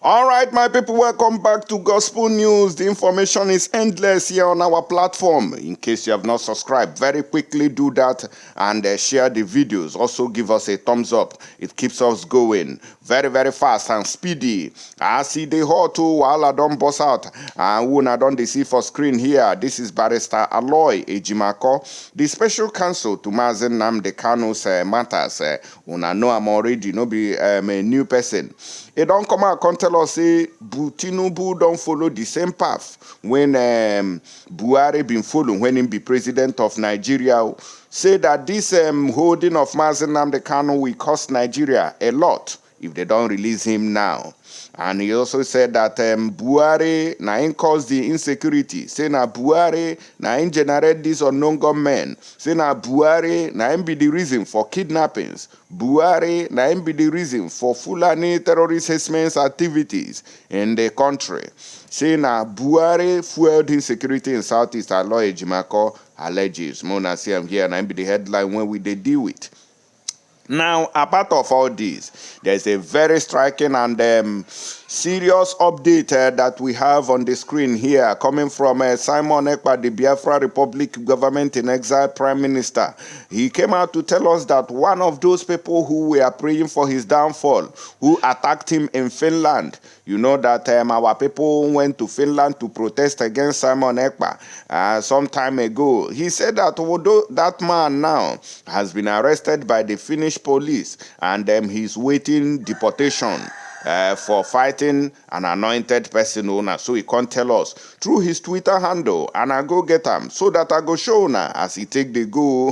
All right, my people, welcome back to Gospel News. The information is endless here on our platform. In case you have not subscribed, very quickly do that and share the videos. Also give us a thumbs up. It keeps us going very, very fast and speedy. I see the hot too while I don't bust out. And when I don't see for screen here, this is Barrister Aloy Ejimakor, the special counsel to Mazen Nnamdi Kanu's matters. Una know I'm already no be a new person. It don't come out and tell us say Tinubu don't follow the same path when Buhari been following when he be president of Nigeria. Say that this holding of Mazen Nnamdi Kanu will cost Nigeria a lot if they don't release him now. And he also said that Buhari na him cause the insecurity. Say na Buhari na him generate this unknown gunmen. Say na Buhari na him be the reason for kidnappings. Buhari na him be the reason for Fulani terrorist harassment activities in the country. Say na Buhari fueled insecurity in Southeast. Aloy Ejimakor alleges. Mona see him here na him be the headline when we deal with. Now, apart of all this, there's a very striking and serious update that we have on the screen here coming from Simon Ekpa, the Biafra Republic government in exile prime minister. He came out to tell us that one of those people who were praying for his downfall, who attacked him in Finland, you know that our people went to Finland to protest against Simon Ekpa some time ago. He said that although that man now has been arrested by the Finnish police and he's waiting deportation for fighting an anointed person owner. So he can't tell us through his Twitter handle, and I go get him so that I go show now as he take the go.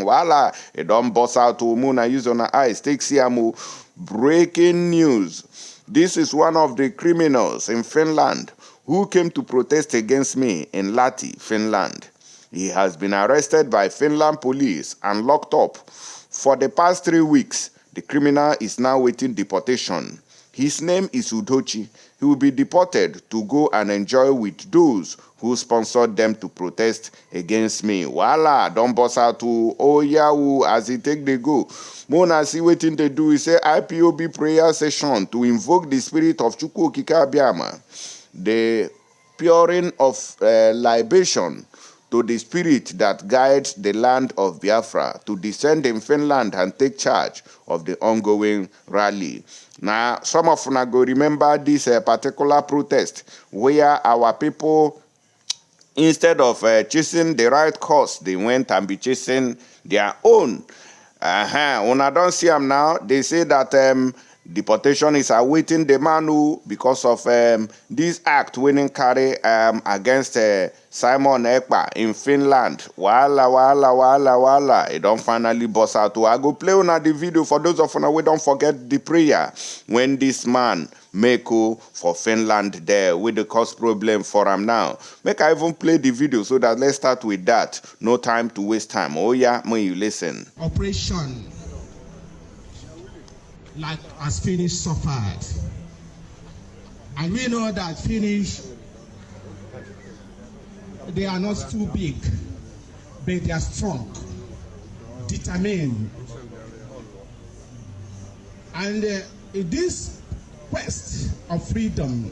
Voila, it don't bust out to Muna use on the eyes. Take Siamu. Breaking news. This is one of the criminals in Finland who came to protest against me in Lahti, Finland. He has been arrested by Finland police and locked up for the past 3 weeks. The criminal is now waiting deportation. His name is Udochi. He will be deported to go and enjoy with those who sponsored them to protest against me. Voila, don't bust out to Yahoo as he take the go. Mona see wetin they do. He say IPOB prayer session to invoke the spirit of Chukwu Okike Abiama, the pouring of libation to the spirit that guides the land of Biafra to descend in Finland and take charge of the ongoing rally. Now, some of you go remember this particular protest where our people, instead of chasing the right course, they went and be chasing their own. When I don't see them now, they say that deportation is awaiting the man who, because of this act winning carry against Simon Ekpa in Finland. Wala. It don't finally bust out. I go play on the video for those of you we don't forget the prayer when this man Meko for Finland there with the cost problem for him now. Make I even play the video so that let's start with that. No time to waste time. Oh yeah, when you listen. Operation like as Finnish suffered. And we know that Finnish, they are not too big, but they are strong, determined. And in this quest of freedom,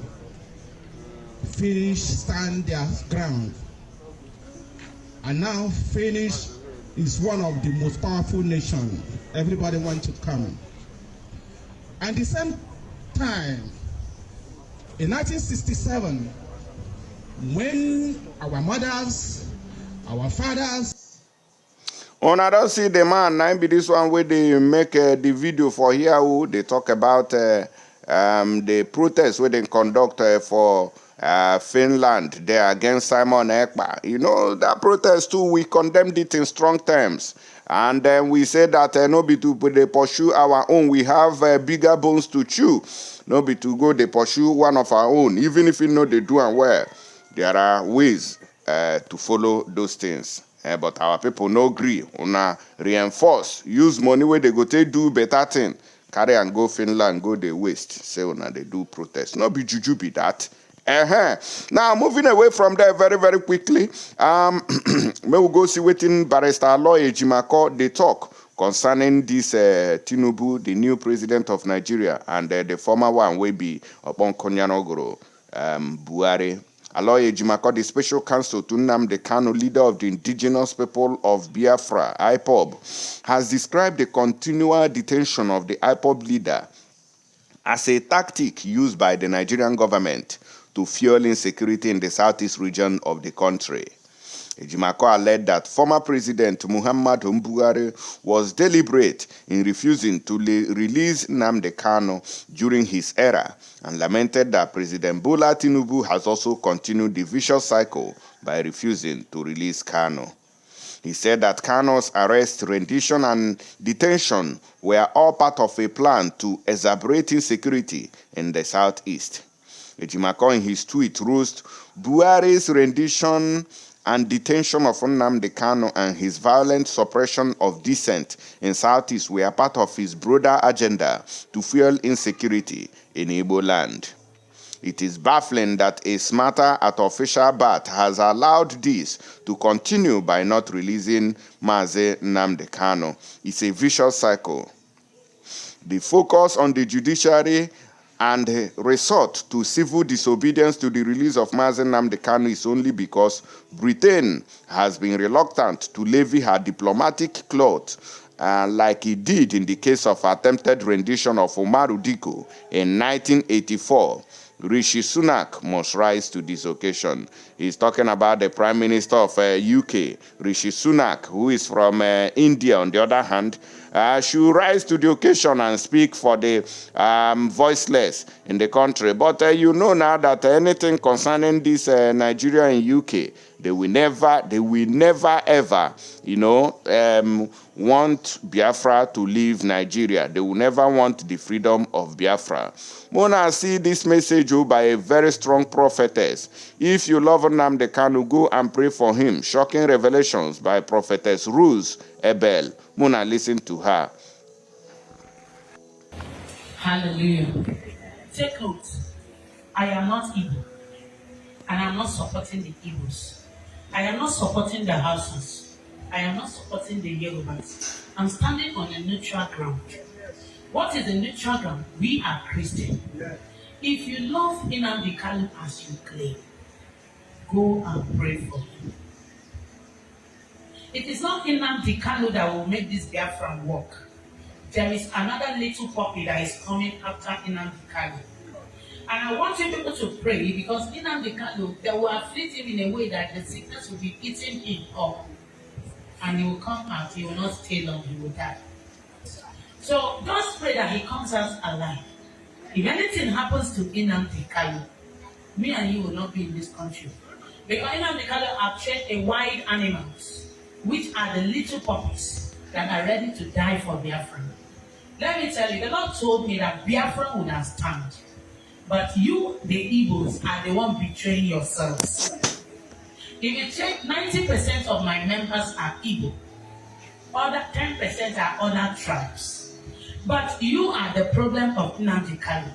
Finnish stand their ground. And now Finnish is one of the most powerful nations. Everybody wants to come. And at the same time, in 1967, when our mothers, our fathers... I don't see the man, now be this one where they make the video for here, who they talk about the protest where they conduct for Finland there against Simon Ekpa. You know, that protest too, we condemned it in strong terms. And then we said that no be to they pursue our own. We have bigger bones to chew. No be to go they pursue one of our own. Even if you know they do and well, there are ways to follow those things. But our people no agree. Una reinforce. Use money where they go take do better thing. Carry and go Finland, go the west. Say una they do protest. No be juju be that. Now, moving away from there very, very quickly, we will go see waiting Barrister Aloy Ejimakor, they talk concerning this Tinubu, the new president of Nigeria, and the former one will be upon Konyanogoro, Buhari. Aloy Ejimakor, the special counsel to Nnamdi Kanu, leader of the indigenous people of Biafra, IPOB, has described the continual detention of the IPOB leader as a tactic used by the Nigerian government to fuel insecurity in the southeast region of the country. Ejimakor alleged that former President Muhammadu Buhari was deliberate in refusing to release Nnamdi Kanu during his era, and lamented that President Bola Tinubu has also continued the vicious cycle by refusing to release Kanu. He said that Kanu's arrest, rendition, and detention were all part of a plan to exacerbate insecurity in the southeast. Ejimakor in his tweet roused Buhari's rendition and detention of Nnamdi Kanu and his violent suppression of dissent in Southeast were part of his broader agenda to fuel insecurity in Igbo land. It is baffling that a smarter at official bat has allowed this to continue by not releasing Mazi Nnamdi Kanu. It's a vicious cycle. The focus on the judiciary and resort to civil disobedience to the release of Mazi Nnamdi Kanu is only because Britain has been reluctant to levy her diplomatic cloth like it did in the case of attempted rendition of Umaru Diko in 1984. Rishi Sunak must rise to this occasion. He's talking about the Prime Minister of UK, Rishi Sunak, who is from India, on the other hand, should rise to the occasion and speak for the voiceless in the country. But you know now that anything concerning this Nigeria and UK, they will never ever, want Biafra to leave Nigeria. They will never want the freedom of Biafra. Mona see this message by a very strong prophetess. If you love Nnamdi Kanu, go and pray for him. Shocking revelations by prophetess Ruth Ebel. Mona, listen to her. Hallelujah. Take note. I am not evil. And I am not supporting the Igbos. I am not supporting the Hausas. I am not supporting the Yorubas. I'm standing on a neutral ground. What is a neutral ground? We are Christian. If you love Nnamdi Kanu as you claim, go and pray for him. It is not Nnamdi Kanu that will make this Biafran work. There is another little puppy that is coming after Nnamdi Kanu. And I want you people to pray, because Nnamdi Kanu, they will afflict him in a way that the sickness will be eating him up. And he will come out, he will not stay long, he will die. So just pray that he comes out alive. If anything happens to Nnamdi Kanu, me and you will not be in this country. Because Nnamdi Kanu have trained a wild animals, which are the little puppies that are ready to die for Biafra. Let me tell you, the Lord told me that Biafra would have stand. But you, the Igbos, are the one betraying yourselves. If you check, 90% of my members are Igbo. Other 10% are other tribes. But you are the problem of Nnamdi Kanu.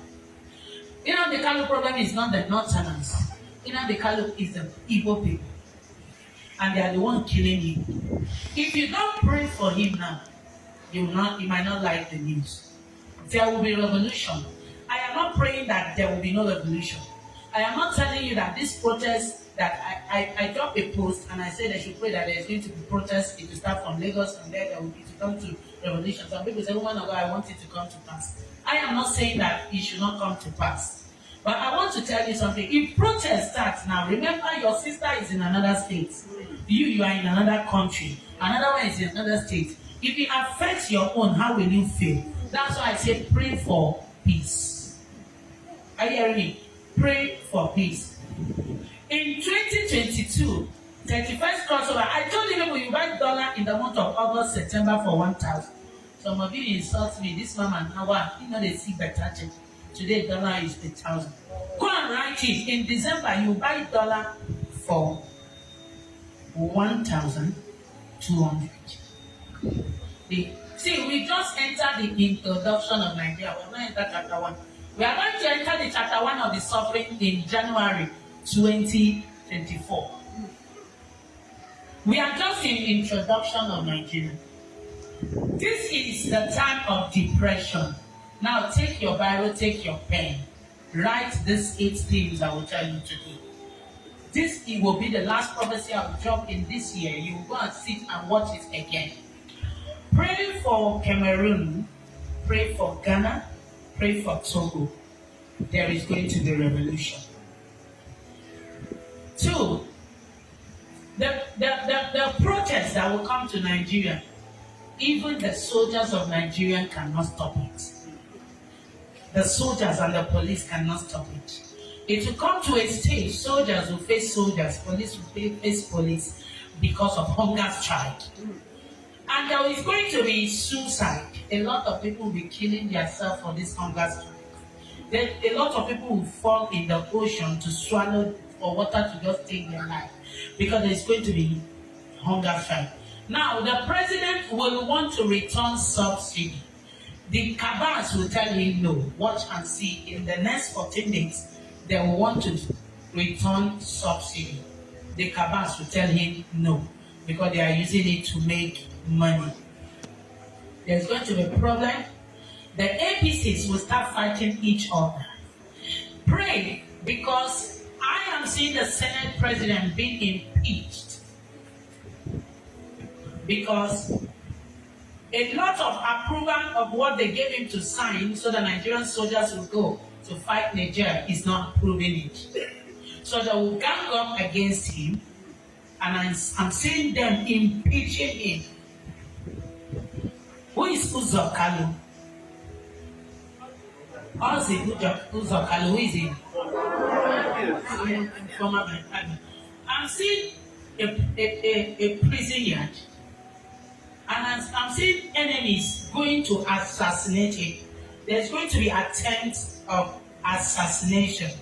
Nnamdi Kanu problem is not the Northerners. Nnamdi Kanu is the Igbo people. And they are the ones killing you. If you don't pray for him now, you might not like the news. There will be revolution. I am not praying that there will be no revolution. I am not telling you that this protest, that I dropped a post and I said I should pray that there is going to be protests. It will start from Lagos and there will be to come to revolution. Some people say, woman of God, I want it to come to pass. I am not saying that it should not come to pass. But I want to tell you something. If protest starts now, remember your sister is in another state. You are in another country. Another one is in another state. If it affects your own, how will you feel? That's why I say pray for peace. Are you hearing me? Pray for peace. In 2022, 31st crossover, I told you people you buy dollar in the month of August, September for 1,000. Some of you insult me. This mama, they see better change. Today, dollar is 1,000. Go and write it. In December, you buy dollar for 1,200. See, we just entered the introduction of Nigeria. We're not entered chapter 1. We are going to enter the chapter 1 of the suffering in January 2024. We are just in introduction of Nigeria. This is the time of depression. Now take your Bible, take your pen. Write these 8 things I will tell you to do. This it will be the last prophecy I will drop in this year. You will go and sit and watch it again. Pray for Cameroon. Pray for Ghana. Pray for Togo. There is going to be revolution. 2. The protests that will come to Nigeria, even the soldiers of Nigeria cannot stop it. The soldiers and the police cannot stop it. It will come to a stage, soldiers will face soldiers, police will face police because of hunger strike. And there is going to be suicide. A lot of people will be killing themselves for this hunger strike. Then a lot of people will fall in the ocean to swallow or water to just take their life because there is going to be hunger strike. Now, the president will want to return subsidy. The cabals will tell him no. Watch and see. In the next 14 days, they will want to return subsidy. The cabals will tell him no because they are using it to make money. There's going to be a problem. The APCs will start fighting each other. Pray, because I am seeing the Senate president being impeached. Because a lot of approval of what they gave him to sign so the Nigerian soldiers will go to fight Nigeria is not approving it. So they will gang up against him, and I'm seeing them impeaching him. Who is Uzokalo? How's it? Uzokalo? Who is he? I'm seeing a prison yard. And I'm seeing enemies going to assassinate him. There's going to be attempts of assassination.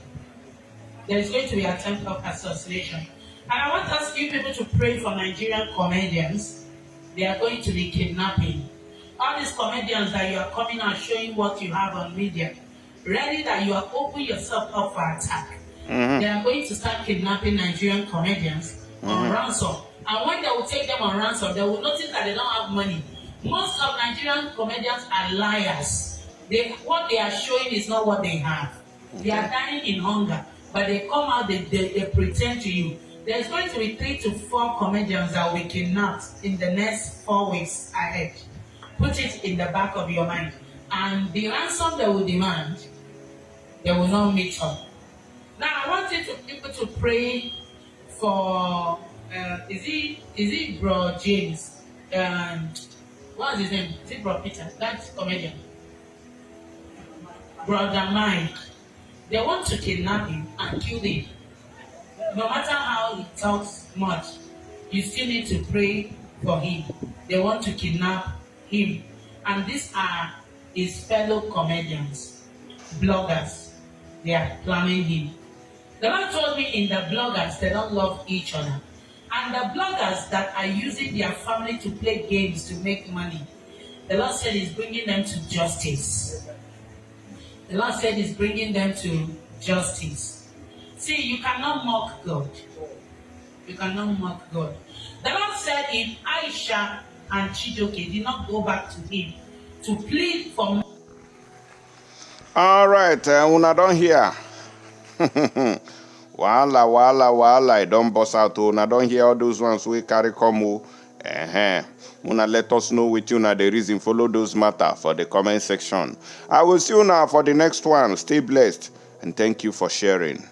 There's going to be attempt of assassination. And I want us, you people, to pray for Nigerian comedians. They are going to be kidnapping. All these comedians that you are coming and showing what you have on media, ready that you are opening yourself up for attack. They are going to start kidnapping Nigerian comedians on ransom. And when they will take them on ransom, they will notice that they don't have money. Most of Nigerian comedians are liars. What they are showing is not what they have. They are dying in hunger. But they come out, they pretend to you. There's going to be 3 to 4 comedians that will be kidnapped in the next 4 weeks ahead. Put it in the back of your mind. And the ransom they will demand, they will not meet up. Now I want you people to pray for is it Bro James? What is his name? Is it Bro Peter? That comedian. Brother Mike. They want to kidnap him and kill him. No matter how he talks much, you still need to pray for him. They want to kidnap him. And these are his fellow comedians, bloggers. They are planning him. The Lord told me in the bloggers, they don't love each other. And the bloggers that are using their family to play games to make money, the Lord said He's bringing them to justice. The Lord said He's bringing them to justice. See, you cannot mock God. You cannot mock God. The Lord said if Aisha and Chijoke did not go back to Him to plead for more. All right, una don't hear. Wala, I don't bust out. Una don't hear all those ones we carry come. Una let us know with you now the reason. Follow those matter for the comment section. I will see you now for the next one. Stay blessed and thank you for sharing.